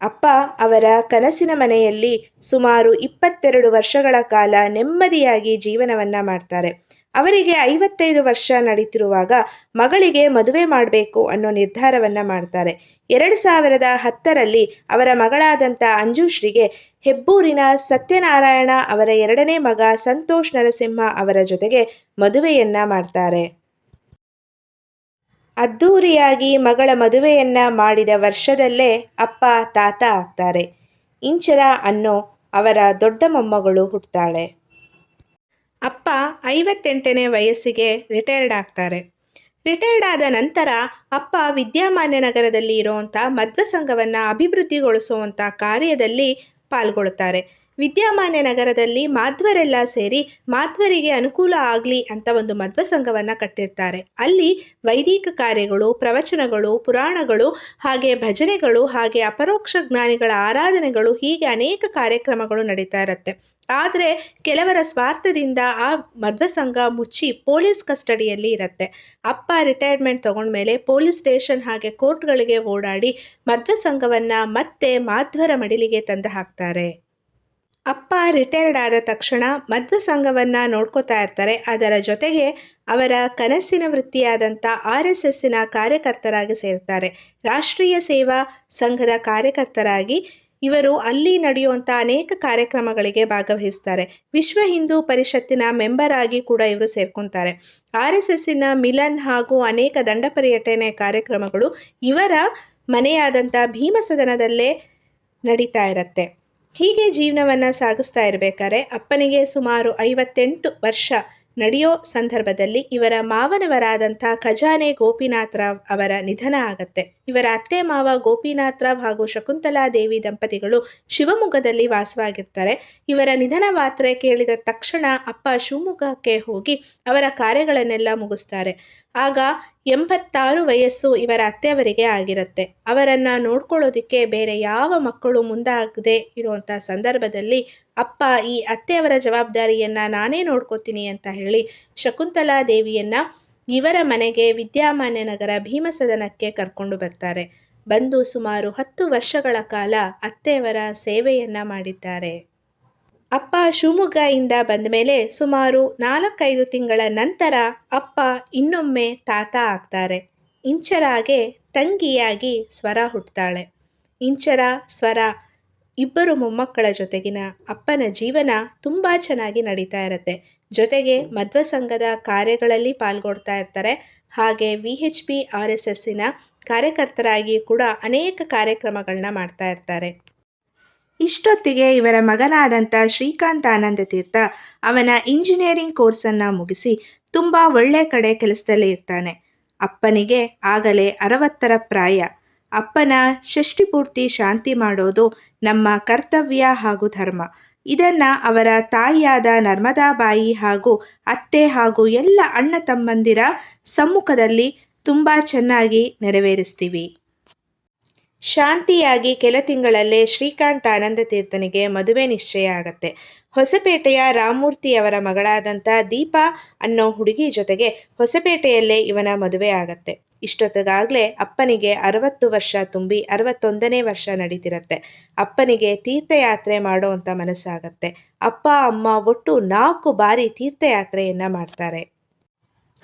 ಅಪ್ಪ ಅವರ ಕನಸಿನ ಮನೆಯಲ್ಲಿ ಸುಮಾರು 22 ವರ್ಷಗಳ ಕಾಲ ನೆಮ್ಮದಿಯಾಗಿ ಜೀವನವನ್ನು ಮಾಡ್ತಾರೆ. ಅವರಿಗೆ 55 ವರ್ಷ ನಡೀತಿರುವಾಗ ಮಗಳಿಗೆ ಮದುವೆ ಮಾಡಬೇಕು ಅನ್ನೋ ನಿರ್ಧಾರವನ್ನು ಮಾಡ್ತಾರೆ. 2010ರಲ್ಲಿ ಅವರ ಮಗಳಾದಂಥ ಅಂಜುಶ್ರೀಗೆ ಹೆಬ್ಬೂರಿನ ಸತ್ಯನಾರಾಯಣ ಅವರ 2ನೇ ಮಗ ಸಂತೋಷ್ ನರಸಿಂಹ ಅವರ ಜೊತೆಗೆ ಮದುವೆಯನ್ನು ಮಾಡ್ತಾರೆ. ಅದ್ಧೂರಿಯಾಗಿ ಮಗಳ ಮದುವೆಯನ್ನು ಮಾಡಿದ ವರ್ಷದಲ್ಲೇ ಅಪ್ಪ ತಾತ ಆಗ್ತಾರೆ. ಇಂಚರ ಅನ್ನೋ ಅವರ ದೊಡ್ಡ ಮೊಮ್ಮಗಳು ಹುಟ್ಟುತ್ತಾಳೆ. ಅಪ್ಪ 58ನೇ ವಯಸ್ಸಿಗೆ ರಿಟೈರ್ಡ್ ಆಗ್ತಾರೆ. ರಿಟೈರ್ಡ್ ಆದ ನಂತರ ಅಪ್ಪ ವಿದ್ಯಾಮಾನ್ಯ ನಗರದಲ್ಲಿ ಇರುವಂಥ ಮಧ್ವ ಸಂಘವನ್ನು ಅಭಿವೃದ್ಧಿಗೊಳಿಸುವಂಥ ಕಾರ್ಯದಲ್ಲಿ ಪಾಲ್ಗೊಳ್ಳುತ್ತಾರೆ. ವಿದ್ಯಾಮಾನ್ಯ ನಗರದಲ್ಲಿ ಮಾಧ್ವರೆಲ್ಲ ಸೇರಿ ಮಾಧ್ವರಿಗೆ ಅನುಕೂಲ ಆಗಲಿ ಅಂತ ಒಂದು ಮಧ್ವ ಸಂಘವನ್ನು ಕಟ್ಟಿರ್ತಾರೆ. ಅಲ್ಲಿ ವೈದಿಕ ಕಾರ್ಯಗಳು, ಪ್ರವಚನಗಳು, ಪುರಾಣಗಳು, ಹಾಗೆ ಭಜನೆಗಳು, ಹಾಗೆ ಅಪರೋಕ್ಷ ಜ್ಞಾನಿಗಳ ಆರಾಧನೆಗಳು, ಹೀಗೆ ಅನೇಕ ಕಾರ್ಯಕ್ರಮಗಳು ನಡೀತಾ ಇರುತ್ತೆ. ಆದರೆ ಕೆಲವರ ಸ್ವಾರ್ಥದಿಂದ ಆ ಮಧ್ವ ಸಂಘ ಮುಚ್ಚಿ ಪೊಲೀಸ್ ಕಸ್ಟಡಿಯಲ್ಲಿ ಇರುತ್ತೆ. ಅಪ್ಪ ರಿಟೈರ್ಮೆಂಟ್ ತಗೊಂಡ್ಮೇಲೆ ಪೊಲೀಸ್ ಸ್ಟೇಷನ್ ಹಾಗೆ ಕೋರ್ಟ್ಗಳಿಗೆ ಓಡಾಡಿ ಮಧ್ವ ಸಂಘವನ್ನು ಮತ್ತೆ ಮಾಧ್ವರ ಮಡಿಲಿಗೆ ತಂದು ಹಾಕ್ತಾರೆ. ಅಪ್ಪ ರಿಟೈರ್ಡ್ ಆದ ತಕ್ಷಣ ಮಧ್ವ ಸಂಘವನ್ನು ನೋಡ್ಕೋತಾ ಇರ್ತಾರೆ. ಅದರ ಜೊತೆಗೆ ಅವರ ಕನಸಿನ ವೃತ್ತಿಯಾದಂಥ RSSನ ಕಾರ್ಯಕರ್ತರಾಗಿ ಸೇರ್ತಾರೆ. ರಾಷ್ಟ್ರೀಯ ಸೇವಾ ಸಂಘದ ಕಾರ್ಯಕರ್ತರಾಗಿ ಇವರು ಅಲ್ಲಿ ನಡೆಯುವಂಥ ಅನೇಕ ಕಾರ್ಯಕ್ರಮಗಳಿಗೆ ಭಾಗವಹಿಸ್ತಾರೆ. ವಿಶ್ವ ಹಿಂದೂ ಪರಿಷತ್ತಿನ ಮೆಂಬರ್ ಆಗಿ ಕೂಡ ಇವರು ಸೇರ್ಕೊತಾರೆ. RSSನ ಮಿಲನ್ ಹಾಗೂ ಅನೇಕ ದಂಡ ಪರ್ಯಟನೆ ಕಾರ್ಯಕ್ರಮಗಳು ಇವರ ಮನೆಯಾದಂಥ ಭೀಮಸದನದಲ್ಲೇ ನಡೀತಾ ಇರುತ್ತೆ. ಹೀಗೆ ಜೀವನವನ್ನು ಸಾಗಿಸ್ತಾ ಇರಬೇಕಾದ್ರೆ ಅಪ್ಪನಿಗೆ ಸುಮಾರು 58 ವರ್ಷ ನಡೆಯೋ ಸಂದರ್ಭದಲ್ಲಿ ಇವರ ಮಾವನವರಾದಂಥ ಖಜಾನೆ ಗೋಪಿನಾಥರಾವ್ ಅವರ ನಿಧನ ಆಗತ್ತೆ. ಇವರ ಅತ್ತೆ ಮಾವ ಗೋಪಿನಾಥರಾವ್ ಹಾಗೂ ಶಕುಂತಲಾ ದೇವಿ ದಂಪತಿಗಳು ಶಿವಮೊಗ್ಗದಲ್ಲಿ ವಾಸವಾಗಿರ್ತಾರೆ. ಇವರ ನಿಧನ ವಾರ್ತೆ ಕೇಳಿದ ತಕ್ಷಣ ಅಪ್ಪ ಶಿವಮೊಗ್ಗಕ್ಕೆ ಹೋಗಿ ಅವರ ಕಾರ್ಯಗಳನ್ನೆಲ್ಲ ಮುಗಿಸ್ತಾರೆ. ಆಗ 86 ವಯಸ್ಸು ಇವರ ಅತ್ತೆಯವರಿಗೆ ಆಗಿರುತ್ತೆ. ಅವರನ್ನು ನೋಡ್ಕೊಳ್ಳೋದಿಕ್ಕೆ ಬೇರೆ ಯಾವ ಮಕ್ಕಳು ಮುಂದಾಗದೆ ಇರುವಂಥ ಸಂದರ್ಭದಲ್ಲಿ ಅಪ್ಪ ಈ ಅತ್ತೆಯವರ ಜವಾಬ್ದಾರಿಯನ್ನು ನಾನೇ ನೋಡ್ಕೋತೀನಿ ಅಂತ ಹೇಳಿ ಶಕುಂತಲಾ ದೇವಿಯನ್ನು ಇವರ ಮನೆಗೆ ವಿದ್ಯಾಮಾನ್ಯ ನಗರ ಭೀಮಸದನಕ್ಕೆ ಕರ್ಕೊಂಡು ಬರ್ತಾರೆ. ಬಂದು ಸುಮಾರು 10 ವರ್ಷಗಳ ಕಾಲ ಅತ್ತೆಯವರ ಸೇವೆಯನ್ನು ಮಾಡಿದ್ದಾರೆ. ಅಪ್ಪ ಶಿವಮೊಗ್ಗದಿಂದ ಬಂದ ಮೇಲೆ ಸುಮಾರು 4-5 ತಿಂಗಳ ನಂತರ ಅಪ್ಪ ಇನ್ನೊಮ್ಮೆ ತಾತ ಆಗ್ತಾರೆ. ಇಂಚರಾಗೆ ತಂಗಿಯಾಗಿ ಸ್ವರ ಹುಟ್ಟುತ್ತಾಳೆ. ಇಂಚರ, ಸ್ವರ ಇಬ್ಬರು ಮೊಮ್ಮಕ್ಕಳ ಜೊತೆಗಿನ ಅಪ್ಪನ ಜೀವನ ತುಂಬ ಚೆನ್ನಾಗಿ ನಡೀತಾ ಇರುತ್ತೆ. ಜೊತೆಗೆ ಮಧ್ವ ಸಂಘದ ಕಾರ್ಯಗಳಲ್ಲಿ ಪಾಲ್ಗೊಳ್ತಾ ಇರ್ತಾರೆ. ಹಾಗೆ VHP-RSSನ ಕಾರ್ಯಕರ್ತರಾಗಿ ಕೂಡ ಅನೇಕ ಕಾರ್ಯಕ್ರಮಗಳನ್ನ ಮಾಡ್ತಾ ಇರ್ತಾರೆ. ಇಷ್ಟೊತ್ತಿಗೆ ಇವರ ಮಗನಾದಂಥ ಶ್ರೀಕಾಂತ್ ಆನಂದ ತೀರ್ಥ ಅವನ ಇಂಜಿನಿಯರಿಂಗ್ ಕೋರ್ಸನ್ನು ಮುಗಿಸಿ ತುಂಬ ಒಳ್ಳೆ ಕಡೆ ಕೆಲಸದಲ್ಲಿ ಇರ್ತಾನೆ. ಅಪ್ಪನಿಗೆ ಆಗಲೇ 60ರ ಪ್ರಾಯ. ಅಪ್ಪನ ಷಷ್ಠಿಪೂರ್ತಿ ಶಾಂತಿ ಮಾಡೋದು ನಮ್ಮ ಕರ್ತವ್ಯ ಹಾಗೂ ಧರ್ಮ. ಇದನ್ನು ಅವರ ತಾಯಿಯಾದ ನರ್ಮದಾಬಾಯಿ ಹಾಗೂ ಅತ್ತೆ ಹಾಗೂ ಎಲ್ಲ ಅಣ್ಣ ತಮ್ಮಂದಿರ ಸಮ್ಮುಖದಲ್ಲಿ ತುಂಬ ಚೆನ್ನಾಗಿ ನೆರವೇರಿಸ್ತೀವಿ. ಶಾಂತಿಯಾಗಿ ಕೆಲ ತಿಂಗಳಲ್ಲೇ ಶ್ರೀಕಾಂತ್ ಆನಂದ ತೀರ್ಥನಿಗೆ ಮದುವೆ ನಿಶ್ಚಯ ಆಗತ್ತೆ. ಹೊಸಪೇಟೆಯ ರಾಮಮೂರ್ತಿಯವರ ಮಗಳಾದಂಥ ದೀಪಾ ಅನ್ನೋ ಹುಡುಗಿ ಜೊತೆಗೆ ಹೊಸಪೇಟೆಯಲ್ಲೇ ಇವನ ಮದುವೆ ಆಗತ್ತೆ. ಇಷ್ಟೊತ್ತಿಗಾಗಲೇ ಅಪ್ಪನಿಗೆ 60 ವರ್ಷ ತುಂಬಿ 61ನೇ ವರ್ಷ ನಡೀತಿರತ್ತೆ. ಅಪ್ಪನಿಗೆ ತೀರ್ಥಯಾತ್ರೆ ಮಾಡೋ ಅಂಥ ಮನಸ್ಸಾಗತ್ತೆ. ಅಪ್ಪ ಅಮ್ಮ ಒಟ್ಟು 4 ಬಾರಿ ತೀರ್ಥಯಾತ್ರೆಯನ್ನು ಮಾಡ್ತಾರೆ.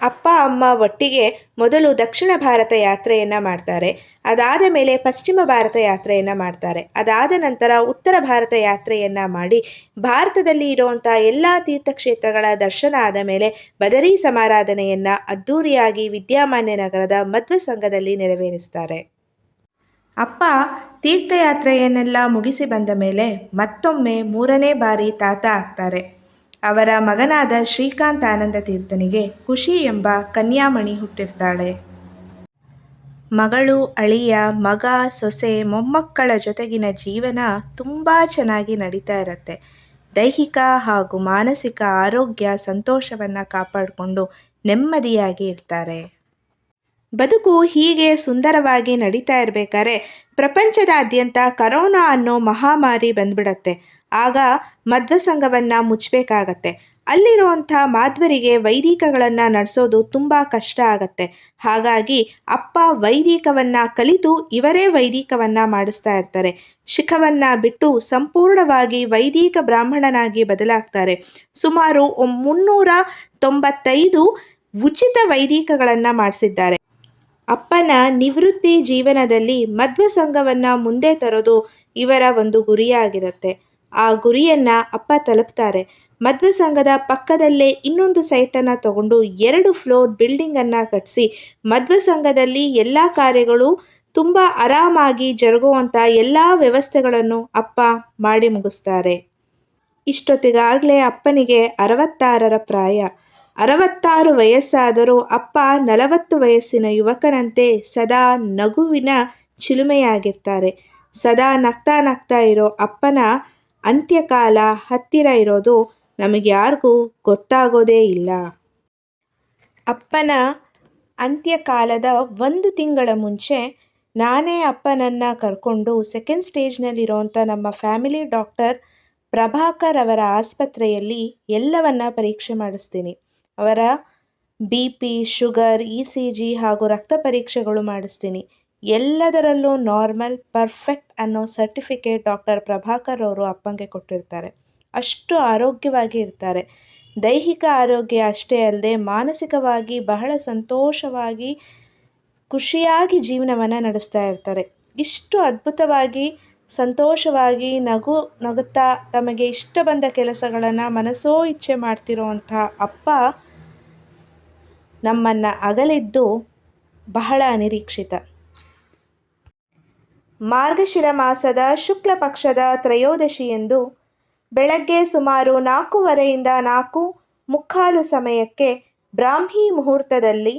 ಅಪ್ಪ ಅಮ್ಮ ಒಟ್ಟಿಗೆ ಮೊದಲು ದಕ್ಷಿಣ ಭಾರತ ಯಾತ್ರೆಯನ್ನು ಮಾಡ್ತಾರೆ. ಅದಾದ ಮೇಲೆ ಪಶ್ಚಿಮ ಭಾರತ ಯಾತ್ರೆಯನ್ನು ಮಾಡ್ತಾರೆ. ಅದಾದ ನಂತರ ಉತ್ತರ ಭಾರತ ಯಾತ್ರೆಯನ್ನು ಮಾಡಿ ಭಾರತದಲ್ಲಿ ಇರುವಂಥ ಎಲ್ಲ ತೀರ್ಥಕ್ಷೇತ್ರಗಳ ದರ್ಶನ ಆದ ಮೇಲೆ ಬದರಿ ಸಮಾರಾಧನೆಯನ್ನು ಅದ್ಧೂರಿಯಾಗಿ ವಿದ್ಯಾಮಾನ್ಯ ನಗರದ ಮಧ್ವ ಸಂಘದಲ್ಲಿ ನೆರವೇರಿಸ್ತಾರೆ. ಅಪ್ಪ ತೀರ್ಥಯಾತ್ರೆಯನ್ನೆಲ್ಲ ಮುಗಿಸಿ ಬಂದ ಮೇಲೆ ಮತ್ತೊಮ್ಮೆ 3ನೇ ಬಾರಿ ತಾತ ಆಗ್ತಾರೆ. ಅವರ ಮಗನಾದ ಶ್ರೀಕಾಂತ್ ಆನಂದ ತೀರ್ಥನಿಗೆ ಖುಷಿ ಎಂಬ ಕನ್ಯಾಮಣಿ ಹುಟ್ಟಿರ್ತಾಳೆ. ಮಗಳು, ಅಳಿಯ, ಮಗ, ಸೊಸೆ, ಮೊಮ್ಮಕ್ಕಳ ಜೊತೆಗಿನ ಜೀವನ ತುಂಬ ಚೆನ್ನಾಗಿ ನಡೀತಾ ಇರುತ್ತೆ. ದೈಹಿಕ ಹಾಗೂ ಮಾನಸಿಕ ಆರೋಗ್ಯ, ಸಂತೋಷವನ್ನು ಕಾಪಾಡಿಕೊಂಡು ನೆಮ್ಮದಿಯಾಗಿ ಇರ್ತಾರೆ. ಬದುಕು ಹೀಗೆ ಸುಂದರವಾಗಿ ನಡೀತಾ ಇರಬೇಕಾದ್ರೆ ಪ್ರಪಂಚದಾದ್ಯಂತ ಕರೋನಾ ಅನ್ನೋ ಮಹಾಮಾರಿ ಬಂದ್ಬಿಡತ್ತೆ. ಆಗ ಮಧ್ವ ಸಂಘವನ್ನು ಮುಚ್ಚಬೇಕಾಗತ್ತೆ. ಅಲ್ಲಿರುವಂಥ ಮಾಧ್ವರಿಗೆ ವೈದಿಕಗಳನ್ನು ನಡೆಸೋದು ತುಂಬ ಕಷ್ಟ ಆಗತ್ತೆ. ಹಾಗಾಗಿ ಅಪ್ಪ ವೈದಿಕವನ್ನು ಕಲಿತು ಇವರೇ ವೈದಿಕವನ್ನು ಮಾಡಿಸ್ತಾ ಇರ್ತಾರೆ. ಶಿಖವನ್ನು ಬಿಟ್ಟು ಸಂಪೂರ್ಣವಾಗಿ ವೈದಿಕ ಬ್ರಾಹ್ಮಣನಾಗಿ ಬದಲಾಗ್ತಾರೆ. ಸುಮಾರು 395 ಉಚಿತ ವೈದಿಕಗಳನ್ನು ಮಾಡಿಸಿದ್ದಾರೆ. ಅಪ್ಪನ ನಿವೃತ್ತಿ ಜೀವನದಲ್ಲಿ ಮಧ್ವ ಸಂಘವನ್ನು ಮುಂದೆ ತರೋದು ಇವರ ಒಂದು ಗುರಿಯಾಗಿರುತ್ತೆ. ಆ ಗುರಿಯನ್ನು ಅಪ್ಪ ತಲುಪ್ತಾರೆ. ಮಧ್ವ ಸಂಘದ ಪಕ್ಕದಲ್ಲೇ ಇನ್ನೊಂದು ಸೈಟನ್ನು ತಗೊಂಡು 2 ಫ್ಲೋರ್ ಬಿಲ್ಡಿಂಗನ್ನು ಕಟ್ಟಿಸಿ ಮಧ್ವ ಸಂಘದಲ್ಲಿ ಎಲ್ಲ ಕಾರ್ಯಗಳು ತುಂಬ ಆರಾಮಾಗಿ ಜರುಗುವಂಥ ಎಲ್ಲ ವ್ಯವಸ್ಥೆಗಳನ್ನು ಅಪ್ಪ ಮಾಡಿ ಮುಗಿಸ್ತಾರೆ. ಇಷ್ಟೊತ್ತಿಗಾಗಲೇ ಅಪ್ಪನಿಗೆ 66ರ ಪ್ರಾಯ. 66 ವಯಸ್ಸಾದರೂ ಅಪ್ಪ 40 ವಯಸ್ಸಿನ ಯುವಕನಂತೆ ಸದಾ ನಗುವಿನ ಚಿಲುಮೆಯಾಗಿರ್ತಾರೆ. ಸದಾ ನಗ್ತಾ ನಗ್ತಾ ಇರೋ ಅಪ್ಪನ ಅಂತ್ಯಕಾಲ ಹತ್ತಿರ ಇರೋದು ನಮಗ್ಯಾರಿಗೂ ಗೊತ್ತಾಗೋದೇ ಇಲ್ಲ. ಅಪ್ಪನ ಅಂತ್ಯಕಾಲದ 1 ತಿಂಗಳ ಮುಂಚೆ ನಾನೇ ಅಪ್ಪನನ್ನು ಕರ್ಕೊಂಡು 2nd ಸ್ಟೇಜ್ನಲ್ಲಿರೋಂಥ ನಮ್ಮ ಫ್ಯಾಮಿಲಿ ಡಾಕ್ಟರ್ ಪ್ರಭಾಕರ್ ಅವರ ಆಸ್ಪತ್ರೆಯಲ್ಲಿ ಎಲ್ಲವನ್ನ ಪರೀಕ್ಷೆ ಮಾಡಿಸ್ತೀನಿ. ಅವರ BP, ಶುಗರ್, ECG ಹಾಗೂ ರಕ್ತ ಪರೀಕ್ಷೆಗಳು ಮಾಡಿಸ್ತೀನಿ. ಎಲ್ಲದರಲ್ಲೂ ನಾರ್ಮಲ್, ಪರ್ಫೆಕ್ಟ್ ಅನ್ನೋ ಸರ್ಟಿಫಿಕೇಟ್ ಡಾಕ್ಟರ್ ಪ್ರಭಾಕರ್ ಅವರು ಅಪ್ಪಂಗೆ ಕೊಟ್ಟಿರ್ತಾರೆ. ಅಷ್ಟು ಆರೋಗ್ಯವಾಗಿ ಇರ್ತಾರೆ. ದೈಹಿಕ ಆರೋಗ್ಯ ಅಷ್ಟೇ ಅಲ್ಲದೆ ಮಾನಸಿಕವಾಗಿ ಬಹಳ ಸಂತೋಷವಾಗಿ ಖುಷಿಯಾಗಿ ಜೀವನವನ್ನು ನಡೆಸ್ತಾ ಇರ್ತಾರೆ. ಇಷ್ಟು ಅದ್ಭುತವಾಗಿ ಸಂತೋಷವಾಗಿ ನಗುತ್ತಾ ತಮಗೆ ಇಷ್ಟ ಬಂದ ಕೆಲಸಗಳನ್ನು ಮನಸೋ ಇಚ್ಛೆ ಮಾಡ್ತಿರೋವಂಥ ಅಪ್ಪ ನಮ್ಮನ್ನು ಅಗಲಿದ್ದು ಬಹಳ ಅನಿರೀಕ್ಷಿತ. ಮಾರ್ಗಶಿರ ಮಾಸದ ಶುಕ್ಲ ಪಕ್ಷದ ತ್ರಯೋದಶಿಯಂದು ಬೆಳಗ್ಗೆ ಸುಮಾರು 4:15 4:30 ಮುಕ್ಕಾಲು ಸಮಯಕ್ಕೆ ಬ್ರಾಹ್ಮಿ ಮುಹೂರ್ತದಲ್ಲಿ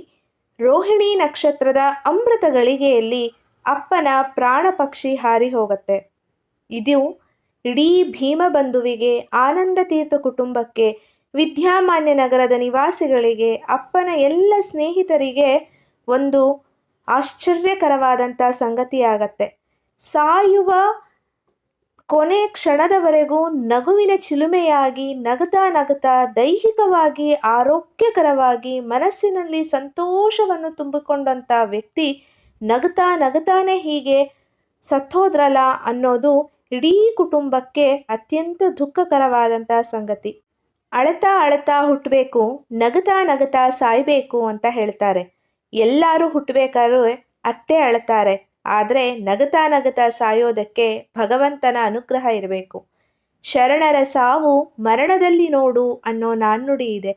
ರೋಹಿಣಿ ನಕ್ಷತ್ರದ ಅಮೃತ ಗಳಿಗೆಯಲ್ಲಿ ಅಪ್ಪನ ಪ್ರಾಣ ಪಕ್ಷಿ ಹಾರಿ ಹೋಗುತ್ತೆ. ಇದು ಇಡೀ ಭೀಮಬಂಧುವಿಗೆ, ಆನಂದ ತೀರ್ಥ ಕುಟುಂಬಕ್ಕೆ, ವಿದ್ಯಾಮಾನ್ಯ ನಗರದ ನಿವಾಸಿಗಳಿಗೆ, ಅಪ್ಪನ ಎಲ್ಲ ಸ್ನೇಹಿತರಿಗೆ ಒಂದು ಆಶ್ಚರ್ಯಕರವಾದಂಥ ಸಂಗತಿಯಾಗತ್ತೆ. ಸಾಯುವ ಕೊನೆ ಕ್ಷಣದವರೆಗೂ ನಗುವಿನ ಚಿಲುಮೆಯಾಗಿ ನಗುತ್ತಾ ನಗುತ್ತಾ ದೈಹಿಕವಾಗಿ ಆರೋಗ್ಯಕರವಾಗಿ ಮನಸ್ಸಿನಲ್ಲಿ ಸಂತೋಷವನ್ನು ತುಂಬಿಕೊಂಡಂಥ ವ್ಯಕ್ತಿ ನಗುತ್ತಾ ನಗುತ್ತಾನೆ ಹೀಗೆ ಸತ್ತೋದ್ರಲ್ಲ ಅನ್ನೋದು ಇಡೀ ಕುಟುಂಬಕ್ಕೆ ಅತ್ಯಂತ ದುಃಖಕರವಾದಂಥ ಸಂಗತಿ. ಅಳತಾ ಅಳತಾ ಹುಟ್ಟಬೇಕು, ನಗುತ್ತಾ ನಗುತ್ತಾ ಸಾಯಬೇಕು ಅಂತ ಹೇಳ್ತಾರೆ. ಎಲ್ಲರೂ ಹುಟ್ಟಬೇಕಾದ್ರೆ ಅತ್ತೆ ಅಳ್ತಾರೆ, ಆದರೆ ನಗುತ್ತಾ ನಗುತ್ತಾ ಸಾಯೋದಕ್ಕೆ ಭಗವಂತನ ಅನುಗ್ರಹ ಇರಬೇಕು. ಶರಣರ ಸಾವು ಮರಣದಲ್ಲಿ ನೋಡು ಅನ್ನೋ ನಾಣ್ಣುಡಿ ಇದೆ.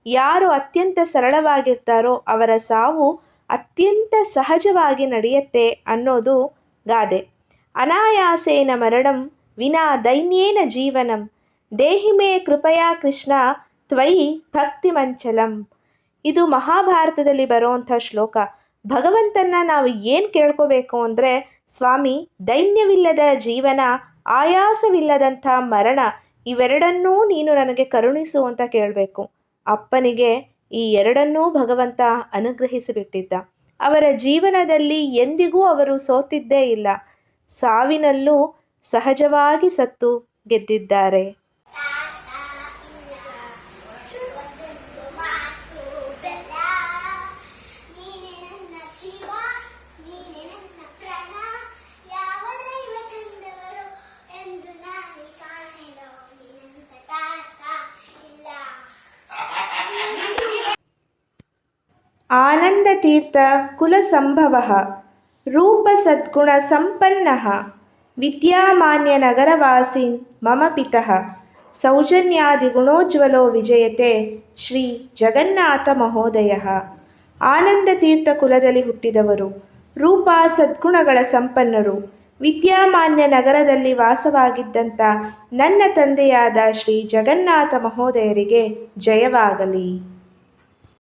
ಯಾರು ಅತ್ಯಂತ ಸರಳವಾಗಿರ್ತಾರೋ ಅವರ ಸಾವು ಅತ್ಯಂತ ಸಹಜವಾಗಿ ನಡೆಯುತ್ತೆ ಅನ್ನೋದು ಗಾದೆ. ಅನಾಯಾಸೇನ ಮರಣಂ ವಿನಾ ದೈನ್ಯೇನ ಜೀವನಂ ದೇಹಿಮೇ ಕೃಪಯಾ ಕೃಷ್ಣ ತ್ವಯಿ ಭಕ್ತಿ ಮಂಚಲಂ. ಇದು ಮಹಾಭಾರತದಲ್ಲಿ ಬರುವಂಥ ಶ್ಲೋಕ. ಭಗವಂತನ ನಾವು ಏನು ಕೇಳ್ಕೋಬೇಕು ಅಂದರೆ, ಸ್ವಾಮಿ ದೈನ್ಯವಿಲ್ಲದ ಜೀವನ, ಆಯಾಸವಿಲ್ಲದಂಥ ಮರಣ, ಇವೆರಡನ್ನೂ ನೀನು ನನಗೆ ಕರುಣಿಸು ಅಂತ ಕೇಳಬೇಕು. ಅಪ್ಪನಿಗೆ ಈ ಎರಡನ್ನೂ ಭಗವಂತ ಅನುಗ್ರಹಿಸಿಬಿಟ್ಟಿದ್ದ. ಅವರ ಜೀವನದಲ್ಲಿ ಎಂದಿಗೂ ಅವರು ಸೋತಿದ್ದೇ ಇಲ್ಲ. ಸಾವಿನಲ್ಲೂ ಸಹಜವಾಗಿ ಸತ್ತು ಗೆದ್ದಿದ್ದಾರೆ. ಆನಂದ ತೀರ್ಥ ಕುಲಸಂಭವಃ ರೂಪ ಸದ್ಗುಣ ಸಂಪನ್ನಃ ವಿದ್ಯಾಮಾನ್ಯ ನಗರವಾಸೀನ್ ಮಮ ಪಿತಃ ಸೌಜನ್ಯಾದಿ ಗುಣೋಜ್ವಲೋ ವಿಜಯತೆ ಶ್ರೀ ಜಗನ್ನಾಥ ಮಹೋದಯಃ. ಆನಂದ ತೀರ್ಥ ಕುಲದಲ್ಲಿ ಹುಟ್ಟಿದವರು, ರೂಪ ಸದ್ಗುಣಗಳ ಸಂಪನ್ನರು, ವಿದ್ಯಾಮಾನ್ಯ ನಗರದಲ್ಲಿ ವಾಸವಾಗಿದ್ದಂಥ ನನ್ನ ತಂದೆಯಾದ ಶ್ರೀ ಜಗನ್ನಾಥ ಮಹೋದಯರಿಗೆ ಜಯವಾಗಲಿ.